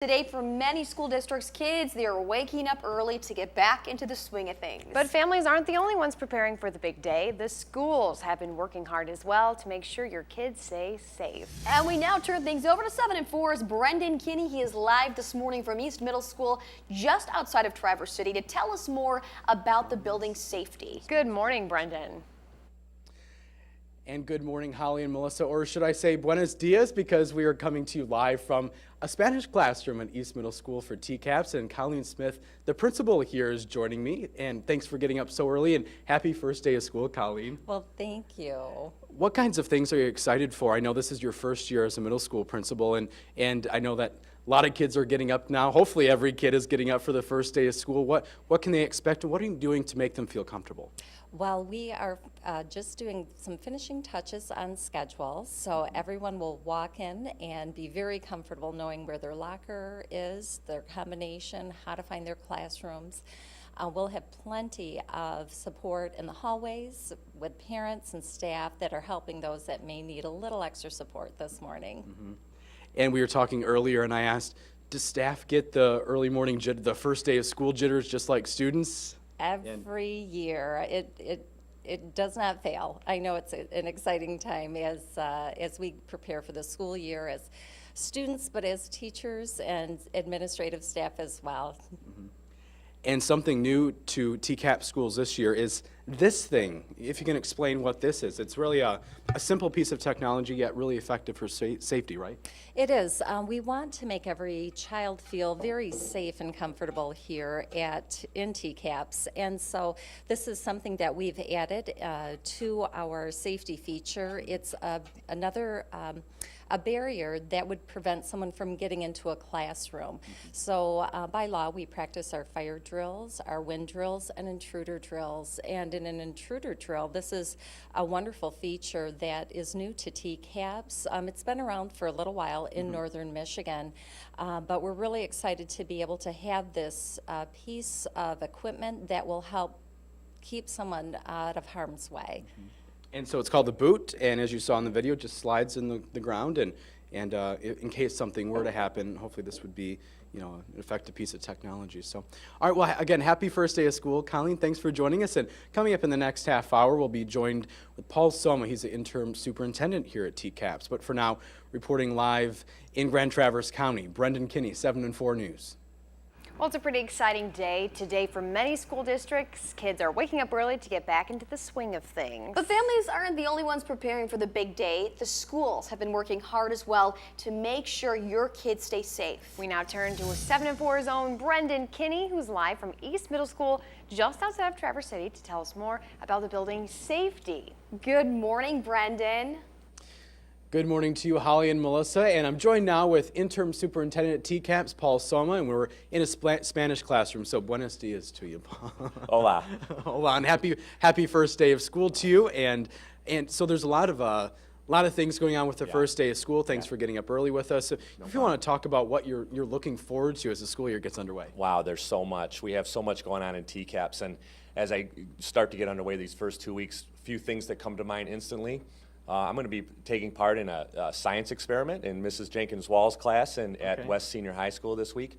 Today, for many school districts, kids, they are waking up early to get back into the swing of things. But families aren't the only ones preparing for the big day. The schools have been working hard as well to make sure your kids stay safe. And we now turn things over to 7 and 4's Brendan Kinney. He is live this morning from East Middle School, just outside of Traverse City, to tell us more about the building's safety. Good morning, Brendan. And good morning, Holly and Melissa, or should I say buenos dias, because we are coming to you live from a Spanish classroom at East Middle School for TCAPS, and Colleen Smith, the principal here, is joining me. And thanks for getting up so early, and happy first day of school, Colleen. Well, thank you. What kinds of things are you excited for? I know this is your first year as a middle school principal, and I know that a lot of kids are getting up now. Hopefully every kid is getting up for the first day of school. What can they expect, and what are you doing to make them feel comfortable? Well, we are just doing some finishing touches on schedule, so everyone will walk in and be very comfortable knowing where their locker is, their combination, how to find their classrooms. We'll have plenty of support in the hallways with parents and staff that are helping those that may need a little extra support this morning. Mm-hmm. And we were talking earlier, and I asked, does staff get the early morning the first day of school jitters just like students? Every year, it does not fail. I know it's an exciting time as we prepare for the school year as students, but as teachers and administrative staff as well. Mm-hmm. And something new to TCAP schools this year is this thing. If you can explain what this is. It's really a simple piece of technology, yet really effective for safety, right? It is. We want to make every child feel very safe and comfortable here in TCAPS. And so this is something that we've added to our safety feature. It's another a barrier that would prevent someone from getting into a classroom. So by law, we practice our fire drills, our wind drills, and intruder drills. And in an intruder drill, this is a wonderful feature that is new to TCAPS. It's been around for a little while in northern Michigan, but we're really excited to be able to have this piece of equipment that will help keep someone out of harm's way. And so it's called the boot, and as you saw in the video, it just slides in the ground, and in case something were to happen, hopefully this would be, an effective piece of technology. So, all right, well, again, happy first day of school. Colleen, thanks for joining us, and coming up in the next half hour, we'll be joined with Paul Soma. He's the interim superintendent here at TCAPS, but for now, reporting live in Grand Traverse County, Brendan Kinney, 7 and 4 News. Well, it's a pretty exciting day today for many school districts. Kids are waking up early to get back into the swing of things. But families aren't the only ones preparing for the big day. The schools have been working hard as well to make sure your kids stay safe. We now turn to 7 and 4's own Brendan Kinney, who's live from East Middle School, just outside of Traverse City, to tell us more about the building's safety. Good morning, Brendan. Good morning to you, Holly and Melissa, and I'm joined now with interim superintendent at TCAPS, Paul Soma, and we're in a Spanish classroom, so buenos dias to you, Paul. Hola. Hola, and happy first day of school to you, and so there's a lot of things going on with the first day of school. Thanks for getting up early with us. So if you want to talk about what you're looking forward to as the school year gets underway. Wow, there's so much. We have so much going on in TCAPS, and as I start to get underway these first 2 weeks, a few things that come to mind instantly. I'm going to be taking part in a science experiment in Mrs. Jenkins-Wall's class at West Senior High School this week.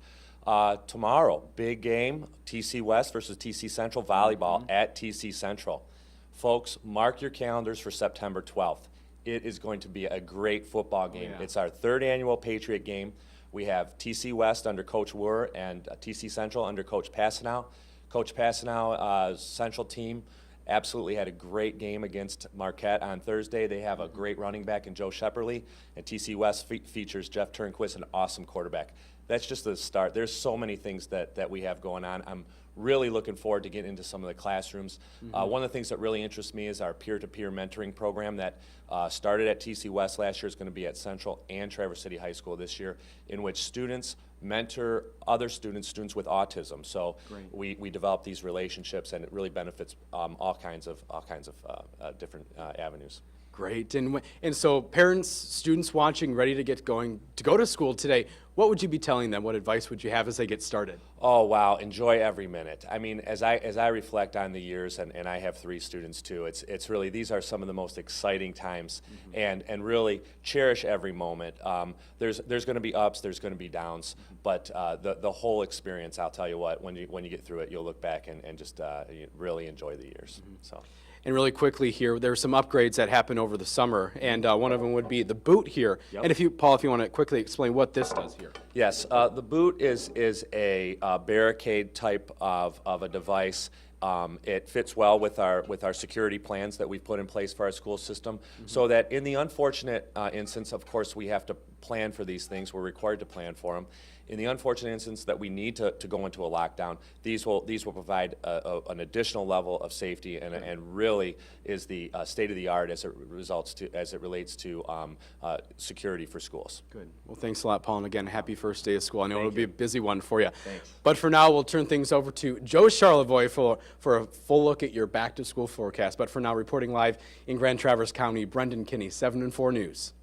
Tomorrow, big game, TC West versus TC Central volleyball at TC Central. Folks, mark your calendars for September 12th. It is going to be a great football game. It's our third annual Patriot game. We have TC West under Coach Wurr and TC Central under Coach Passanow. Coach Passanow's Central team absolutely had a great game against Marquette on Thursday. They have a great running back in Joe Shepperly, and TC West features Jeff Turnquist, an awesome quarterback. That's just the start. There's so many things that we have going on. I'm really looking forward to getting into some of the classrooms. One of the things that really interests me is our peer-to-peer mentoring program that started at TC West last year, is going to be at Central and Traverse City High School this year, in which students mentor other students with autism. So we develop these relationships, and it really benefits all kinds of different avenues. Great. And so parents, students watching, ready to get going to go to school today, what would you be telling them? What advice would you have as they get started? Oh, wow, enjoy every minute. I mean, as I reflect on the years, and I have 3 students too, it's really, these are some of the most exciting times, and really cherish every moment. There's going to be ups, there's going to be downs, but the whole experience, I'll tell you what, when you get through it, you'll look back and just you really enjoy the years. So. And really quickly here, there are some upgrades that happen over the summer, and one of them would be the boot here. Yep. And if you, Paul, if you want to quickly explain what this does here. Yes, the boot is a barricade type of a device. It fits well with our security plans that we've put in place for our school system, so that in the unfortunate instance, of course, we have to plan for these things. We're required to plan for them. In the unfortunate instance that we need to go into a lockdown, these will provide an additional level of safety, and really is the state of the art as it relates to security for schools. Good. Well, thanks a lot, Paul, and again, happy first day of school. I know it'll be a busy one for you. Thanks. But for now, we'll turn things over to Joe Charlevoix for a full look at your back-to-school forecast. But for now, reporting live in Grand Traverse County, Brendan Kinney, 7 and 4 News.